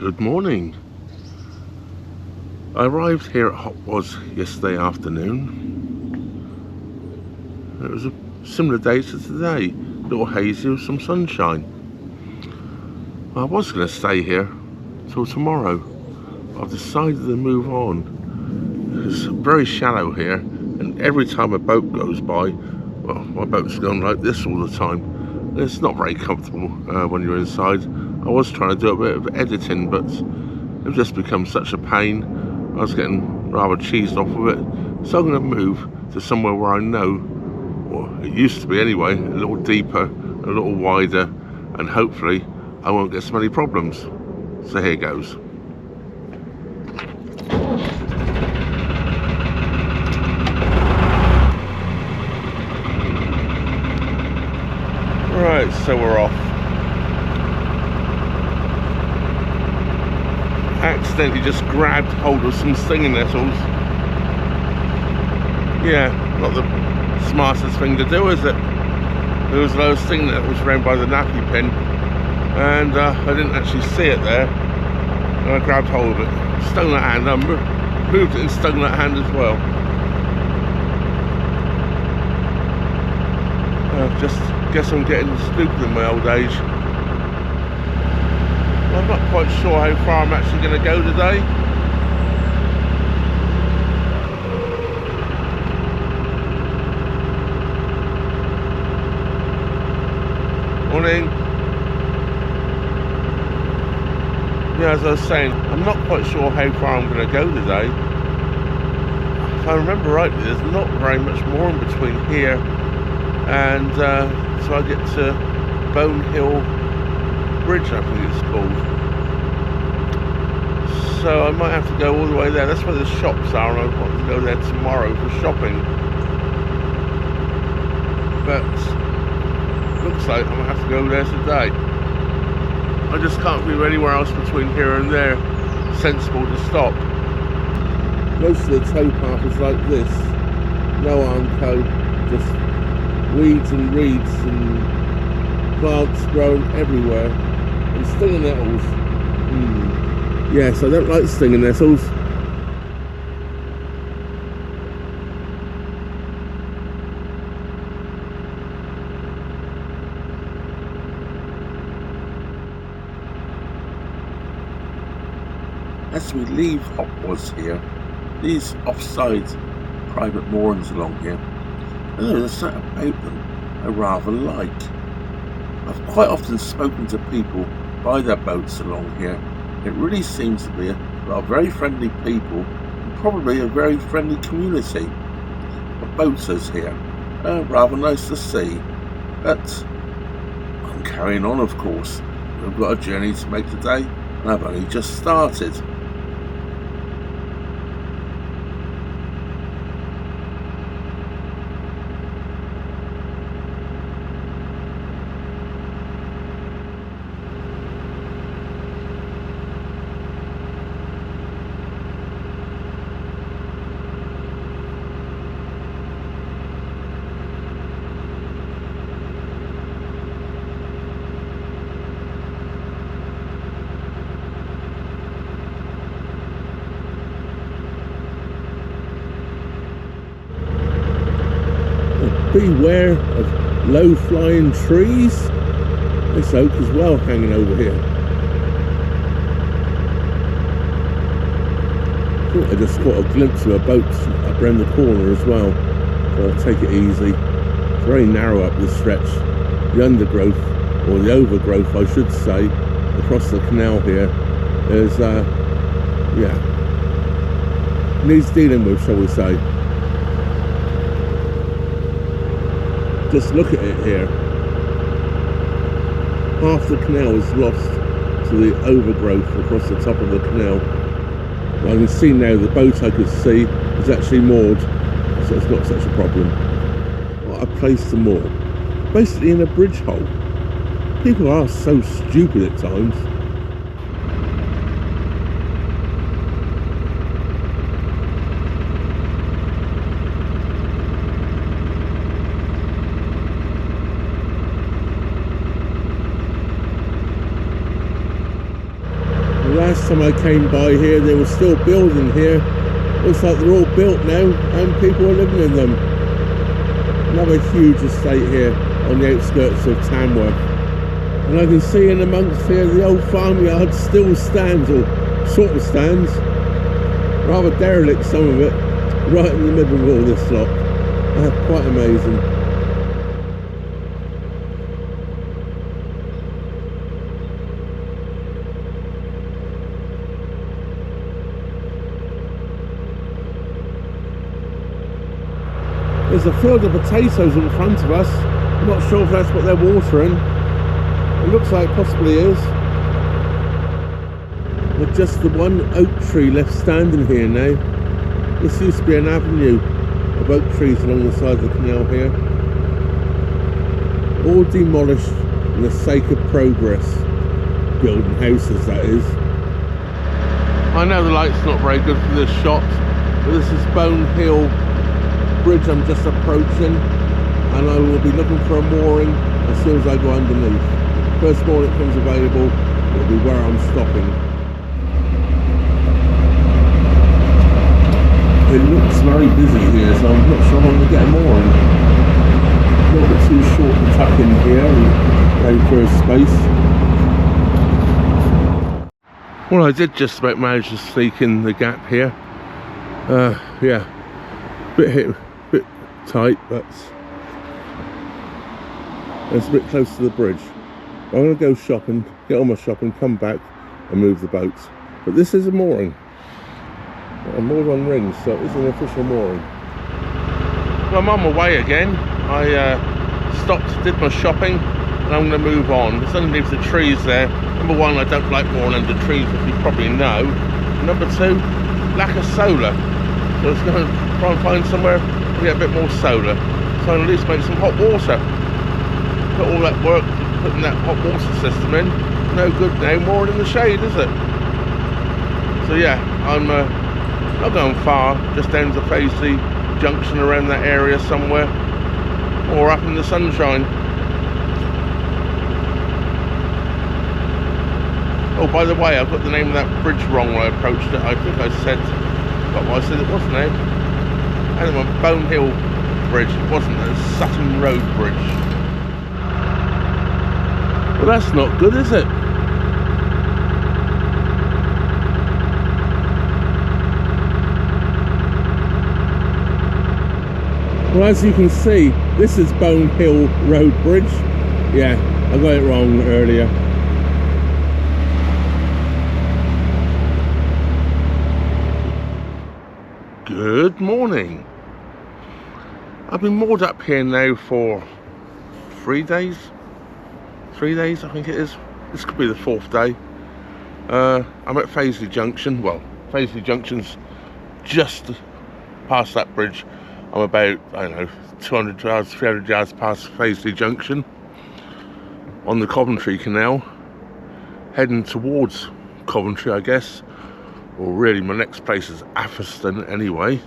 Good morning. I arrived here at Hopwas yesterday afternoon. It was a similar day to today, a little hazy with some sunshine. I was going to stay here till tomorrow. I've decided to move on. It's very shallow here, and every time a boat goes by, well, my boat's going like this all the time. It's not very comfortable when you're inside. I was trying to do a bit of editing, but it just become such a pain. I was getting rather cheesed off of it. So I'm going to move to somewhere where I know, or it used to be anyway, a little deeper, a little wider, and hopefully I won't get so many problems. So here goes. Right, so we're off. Accidentally just grabbed hold of some stinging nettles. Yeah, not the smartest thing to do, is it? There was a load of stinging nettles around by the nappy pin, and I didn't actually see it there, and I grabbed hold of it, stung that hand. I moved it and stung that hand as well. Just guess I'm getting stupid in my old age. I'm not quite sure how far I'm actually going to go today. Morning. Yeah, as I was saying, I'm not quite sure how far I'm going to go today. If I remember rightly, there's not very much more in between here and so I get to Bone Hill Bridge, I think it's called. So I might have to go all the way there. That's where the shops are, and I want to go there tomorrow for shopping. But looks like I'm going to have to go there today. I just can't move anywhere else between here and there sensible to stop. Most of the towpath is like this. No armco, just weeds and reeds and plants growing everywhere, and stinging nettles. Yes, I don't like stinging nettles. As we leave Hopwas here, these offside private moorings along here, there's something about them I rather like. I've quite often spoken to people by their boats along here. It really seems to be a lot of very friendly people, and probably a very friendly community of boaters here. Rather nice to see. But I'm carrying on, of course. We've got a journey to make today, and I've only just started. Beware of low-flying trees. This oak is well hanging over here. I thought I just caught a glimpse of a boat up around the corner as well. So I'll take it easy. It's very narrow up this stretch. The undergrowth, or the overgrowth I should say, across the canal here is, needs dealing with, shall we say. Just look at it here. Half the canal is lost to the overgrowth across the top of the canal. Well, I can see now the boat I could see is actually moored, so it's not such a problem. What a place to moor. Basically in a bridge hole. People are so stupid at times. I came by here, they were still building here. Looks like they're all built now and people are living in them. Another huge estate here on the outskirts of Tamworth. And I can see in amongst here the old farmyard still stands, or sort of stands. Rather derelict, some of it, right in the middle of all this lot. Quite amazing. There's a field of potatoes in front of us. I'm not sure if that's what they're watering. It looks like it possibly is. But just the one oak tree left standing here now. This used to be an avenue of oak trees along the side of the canal here. All demolished in the sake of progress. Building houses, that is. I know the light's not very good for this shot, but this is Bone Hill Bridge I'm just approaching, and I will be looking for a mooring as soon as I go underneath. First mooring that comes available will be where I'm stopping. It looks very busy here, so I'm not sure I'm going to get a mooring. A little bit too short to tuck in here and go for a space. Well, I did just about manage to sneak in the gap here. Yeah, bit tight, but it's a bit close to the bridge. I'm going to go shopping, get on my shopping, come back and move the boats. But this is a mooring. I'm moored on rings, so it's an official mooring. Well, I'm on my way again. I stopped, did my shopping, and I'm going to move on. There's underneath the trees there. Number one, I don't like mooring under trees, as you probably know. Number two, lack of solar. So I was going to try and find somewhere to get a bit more solar, so I'll at least make some hot water. Put all that work putting that hot water system in, no good now, moored in the shade, is it? So yeah, I'm not going far, just down to Fazeley Junction, around that area somewhere, or up in the sunshine. Oh, by the way, I've got the name of that bridge wrong when I approached it. I think I said, what I said it was now. Anyway, Bone Hill Bridge, it wasn't, a Sutton Road Bridge. Well, that's not good, is it? Well, as you can see, this is Bone Hill Road Bridge. Yeah, I got it wrong earlier. Good morning. I've been moored up here now for 3 days. 3 days, I think it is. This could be the 4th day. I'm at Fazeley Junction. Well, Fazeley Junction's just past that bridge. I'm about, I don't know, 200 yards, 300 yards past Fazeley Junction on the Coventry canal, heading towards Coventry, I guess. Or really, my next place is Atherstone anyway.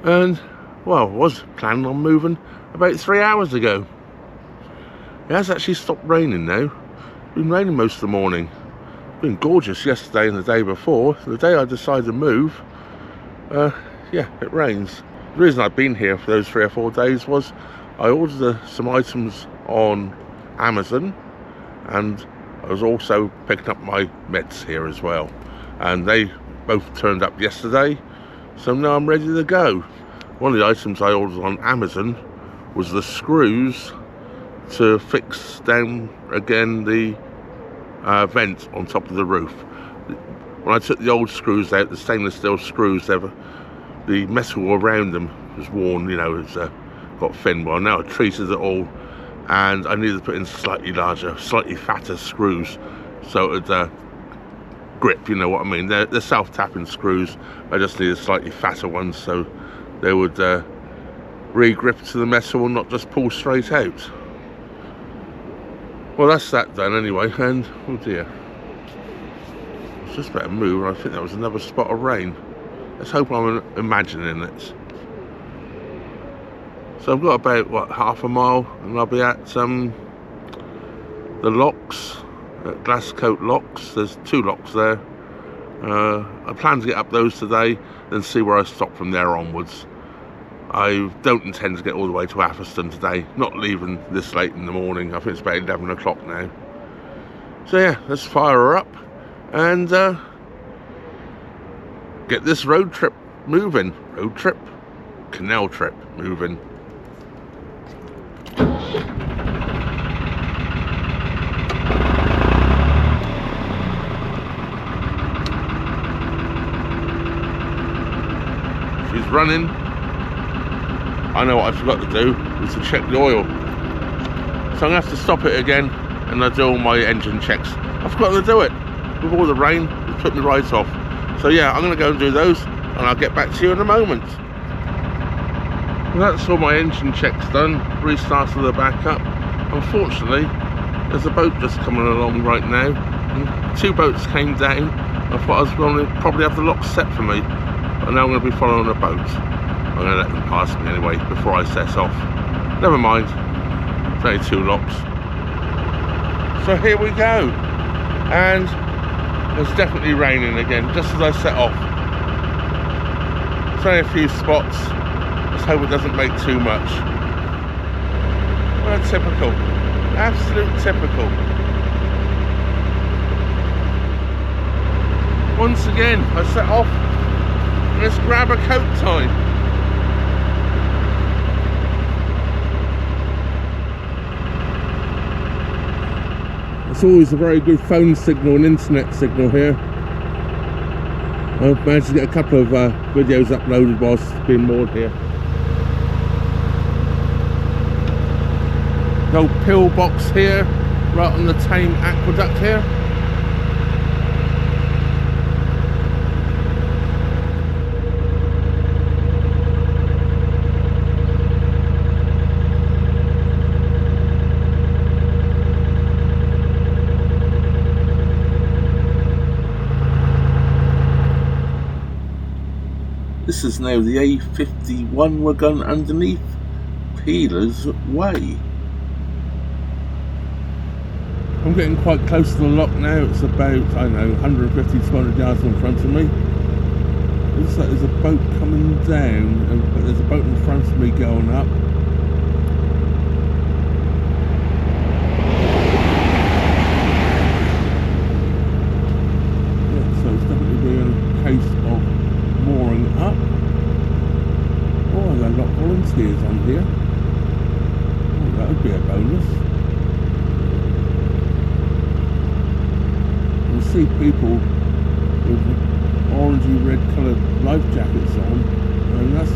And, well, I was planning on moving about 3 hours ago. It has actually stopped raining now. It's been raining most of the morning. It's been gorgeous yesterday and the day before. The day I decided to move, yeah, it rains. The reason I've been here for those 3 or 4 days was I ordered some items on Amazon, and I was also picking up my meds here as well, and they both turned up yesterday, so now I'm ready to go. One of the items I ordered on Amazon was the screws to fix down again the vent on top of the roof. When I took the old screws out, the stainless steel screws, the metal around them was worn, you know, it's got thin. Well, now I treated it all, and I needed to put in slightly larger, slightly fatter screws so it would grip, you know what I mean. They're self-tapping screws. I just needed slightly fatter ones so they would re-grip to the metal and not just pull straight out. Well, that's that done anyway, and oh dear, it's just about to move, and I think that was another spot of rain. Let's hope I'm imagining it. So I've got about, what, half a mile, and I'll be at the locks glass coat locks. There's 2 locks there. I plan to get up those today, then see where I stop from there onwards. I don't intend to get all the way to Atherstone today, not leaving this late in the morning. I think it's about 11 o'clock now. So yeah, let's fire her up and get this road trip moving. Road trip? Canal trip moving. She's running. I know what I forgot to do, is to check the oil. So I'm going to have to stop it again and I do all my engine checks. I forgot to do it. With all the rain, it put me right off. So yeah, I'm going to go and do those and I'll get back to you in a moment. Well, that's all my engine checks done. Restarted the backup. Unfortunately, there's a boat just coming along right now. And 2 boats came down. I thought I was going to probably have the locks set for me. But now I'm going to be following a boat. I'm going to let them pass me anyway before I set off. Never mind. It's only 2 locks. So here we go. And it's definitely raining again, just as I set off. It's only a few spots. Let's hope it doesn't make too much. Well, typical. Absolute typical. Once again, I set off. Let's grab a coat time. It's always a very good phone signal and internet signal here. I've managed to get a couple of videos uploaded whilst being moored here. The old pillbox here, right on the Tame Aqueduct here. This is now the A51 we're going underneath Peeler's Way. I'm getting quite close to the lock now. It's about, I don't know, 150 to 200 yards in front of me. It looks like there's a boat coming down, but there's a boat in front of me going up. Yeah, so it's definitely being a case of mooring up. Oh, they've got volunteers on here. Oh, that would be a bonus. You see people with orangey red coloured life jackets on, and that's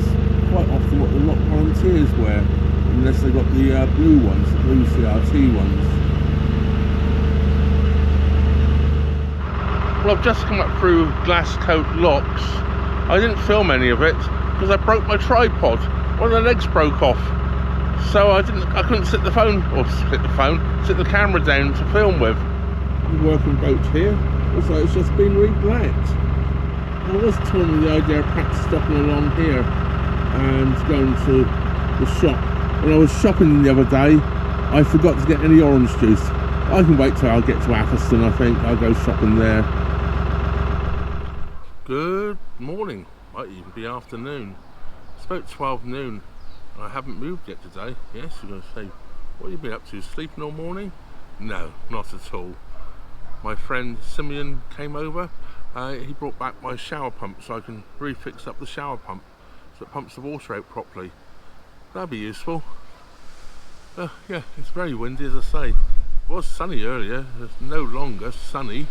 quite often what the lock volunteers wear, unless they've got the blue ones, the blue CRT ones. Well, I've just come up through glass coat locks. I didn't film any of it because I broke my tripod. One of the legs broke off, so I couldn't sit the camera down to film with. The working boat here looks like it's just been re-blacked. I was toying with the idea of perhaps stopping along here and going to the shop. When I was shopping the other day, I forgot to get any orange juice. I can wait till I get to Atherstone. I think I'll go shopping there. Good morning, might even be afternoon. It's about 12 noon and I haven't moved yet today. Yes, you're going to say, what have you been up to, sleeping all morning? No, not at all. My friend Simeon came over. He brought back my shower pump so I can refix up the shower pump so it pumps the water out properly. That'd be useful. Yeah, it's very windy, as I say. It was sunny earlier, it's no longer sunny.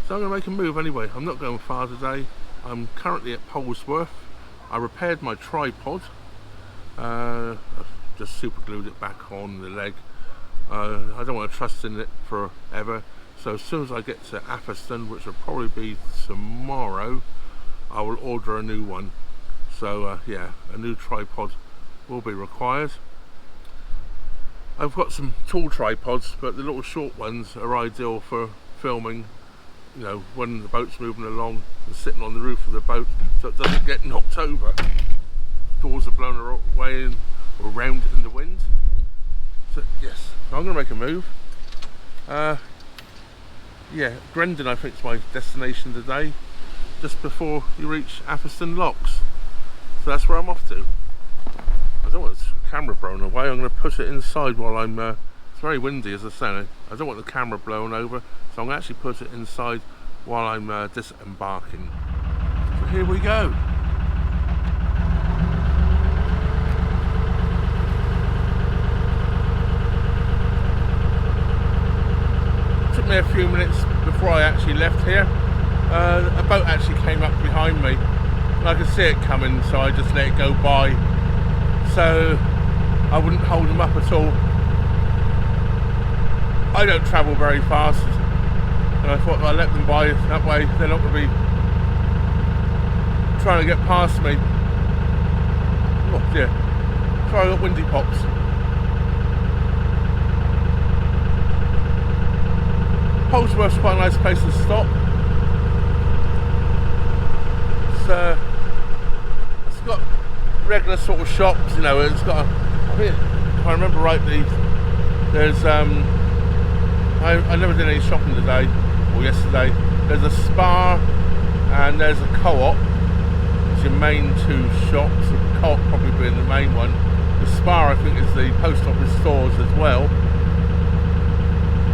So I'm going to make a move anyway. I'm not going far today. I'm currently at Polesworth. I repaired my tripod. I've just super glued it back on the leg. I don't want to trust in it forever. So as soon as I get to Atherstone, which will probably be tomorrow, I will order a new one. So yeah, a new tripod will be required. I've got some tall tripods, but the little short ones are ideal for filming, you know, when the boat's moving along and sitting on the roof of the boat so it doesn't get knocked over. Doors are blown away or around in the wind. So yes, so I'm going to make a move. yeah, Grendon I think is my destination today, just before you reach Atherstone locks. So that's where I'm off to. I don't want this camera blown away. I'm going to push it inside while I'm it's very windy, as I say. I don't want the camera blown over, so I'm going to actually put it inside while I'm disembarking. So here we go. It took me a few minutes before I actually left here. A boat actually came up behind me and I could see it coming, so I just let it go by, so I wouldn't hold them up at all. I don't travel very fast, and I thought I'd let them by, that way they're not going to be trying to get past me. Oh dear, sorry, I got windy pops. Hopwas quite a nice place to stop. It's got regular sort of shops, you know. It's got, I think, if I remember rightly, there's I never did any shopping today or yesterday. There's a Spar and there's a Co-op. It's your main two shops. The Co-op probably being the main one. The Spar I think is the post office stores as well.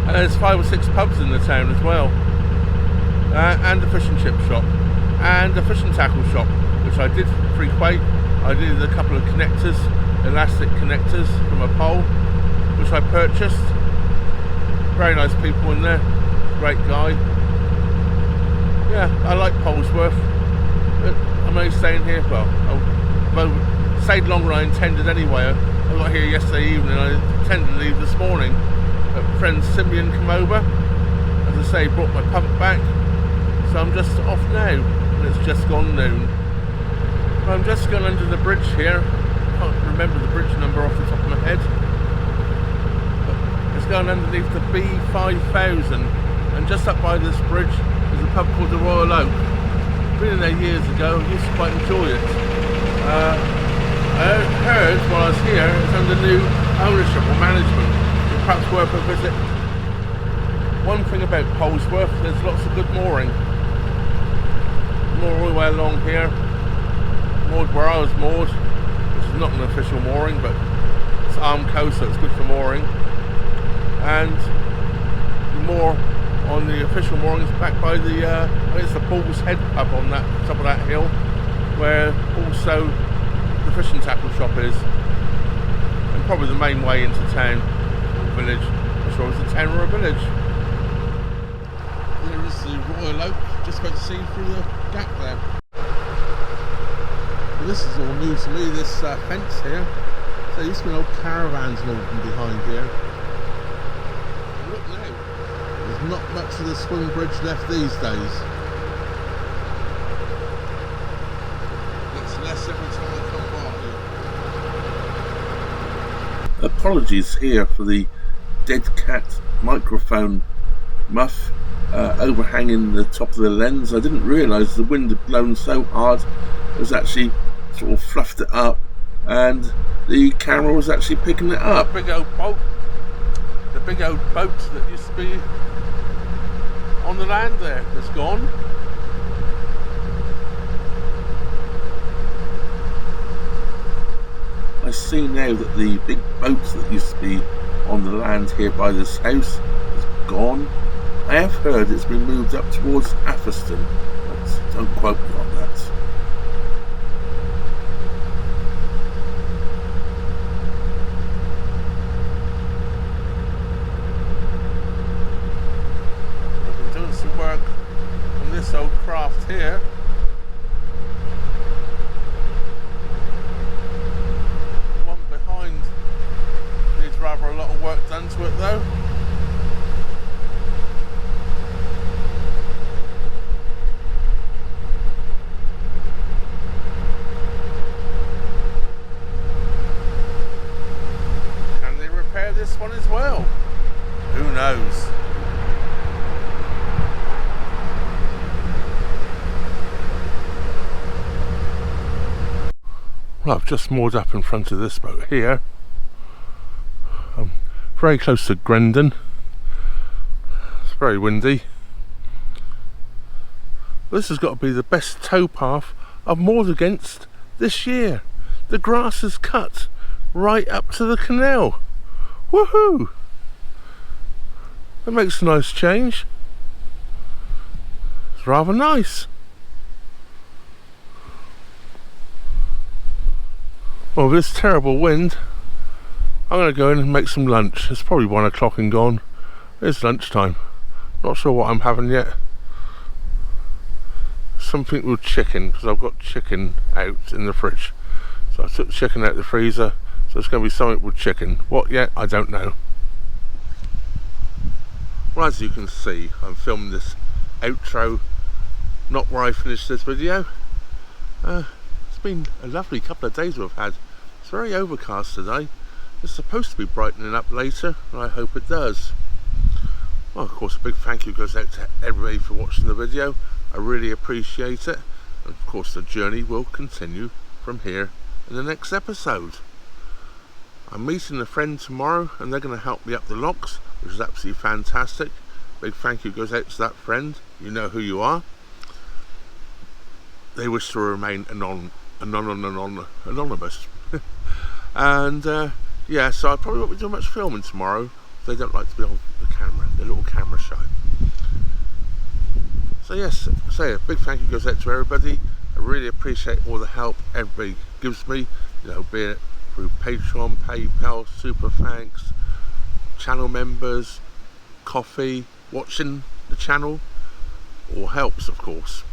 And there's 5 or 6 pubs in the town as well. And a fish and chip shop. And a fish and tackle shop, which I did frequent. I did a couple of connectors, elastic connectors from a pole, which I purchased. Very nice people in there, great guy. Yeah, I like Polesworth. I'm only staying here, well, I've stayed longer than I intended anyway. I got here yesterday evening, I intended to leave this morning. But friend Simeon came over, as I say, brought my pump back, so I'm just off now, and it's just gone noon. I'm just going under the bridge here. I can't remember the bridge number off the top of my head. But it's going underneath the B5000, and just up by this bridge is a pub called the Royal Oak. Been in there years ago, I used to quite enjoy it. I heard while I was here it's under new ownership or management. It's perhaps worth a visit. One thing about Polesworth, there's lots of good mooring. Moor all the way along here. Moored where I was moored, which is not an official mooring, but it's armed coast, so it's good for mooring. And the moor on the official mooring is back by the I think it's the Bull's Head pub on that top of that hill, where also the fish and tackle shop is, and probably the main way into town or village. I'm not sure if it's a town or a village. There is the Royal Oak, just about to see through the gap there. Well, this is all new to me, this fence here. So there used to be old caravans and all from behind here. And look now, there's not much of the swing bridge left these days. It's less every time I come by here. Apologies here for the dead cat microphone muff overhanging the top of the lens. I didn't realise the wind had blown so hard it was actually sort of fluffed it up, and the camera was actually picking it up. The big old boat that used to be on the land there, it's gone. I see now that the big boat that used to be on the land here by this house is gone. I have heard it's been moved up towards Atherstone, but don't quote me on that. I've been doing some work on this old craft here. The one behind needs rather a lot of work done to it though. This one as well. Who knows? Well, I've just moored up in front of this boat here. I'm very close to Grendon. It's very windy. This has got to be the best towpath I've moored against this year. The grass is cut right up to the canal. Woohoo! That makes a nice change. It's rather nice. Well, with this terrible wind, I'm going to go in and make some lunch. It's probably 1 o'clock and gone. It's lunchtime. Not sure what I'm having yet. Something with chicken, because I've got chicken out in the fridge. So I took the chicken out of the freezer. So it's going to be something with chicken. What yet? I don't know. Well, as you can see, I'm filming this outro not where I finished this video. It's been a lovely couple of days we've had. It's very overcast today. It's supposed to be brightening up later, and I hope it does. Well, of course, a big thank you goes out to everybody for watching the video. I really appreciate it. And of course, the journey will continue from here in the next episode. I'm meeting a friend tomorrow, and they're going to help me up the locks, which is absolutely fantastic. Big thank you goes out to that friend. You know who you are. They wish to remain anonymous. And yeah, so I probably won't be doing much filming tomorrow. They don't like to be on the camera. They're a little camera shy. So yes, say a big thank you goes out to everybody. I really appreciate all the help everybody gives me, you know, be it through Patreon, PayPal, Super Thanks, channel members, coffee, watching the channel, all helps, of course.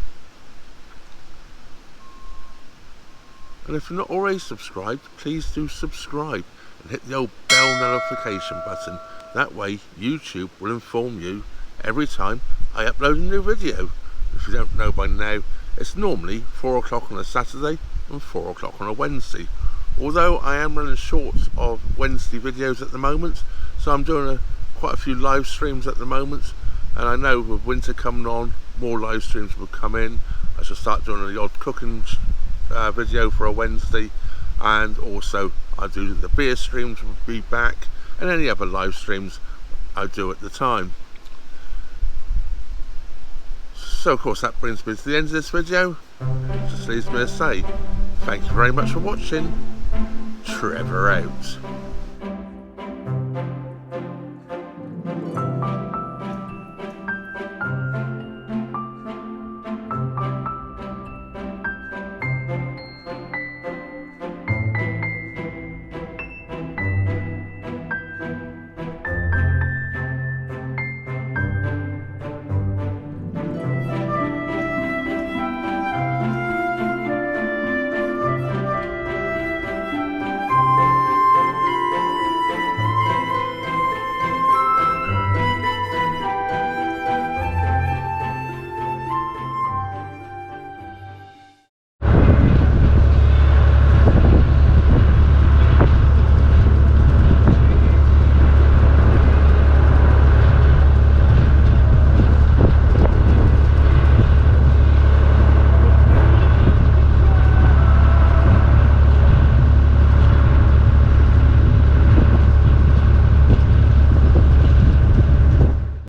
And if you're not already subscribed, please do subscribe and hit the old bell notification button. That way YouTube will inform you every time I upload a new video. If you don't know by now, it's normally 4 o'clock on a Saturday and 4 o'clock on a Wednesday. Although I am running short of Wednesday videos at the moment, so I'm doing quite a few live streams at the moment, and I know with winter coming on, more live streams will come in. I shall start doing the odd cooking video for a Wednesday, and also I do the beer streams will be back, and any other live streams I do at the time. So of course that brings me to the end of this video. Just leaves me to say thank you very much for watching. Trevor out.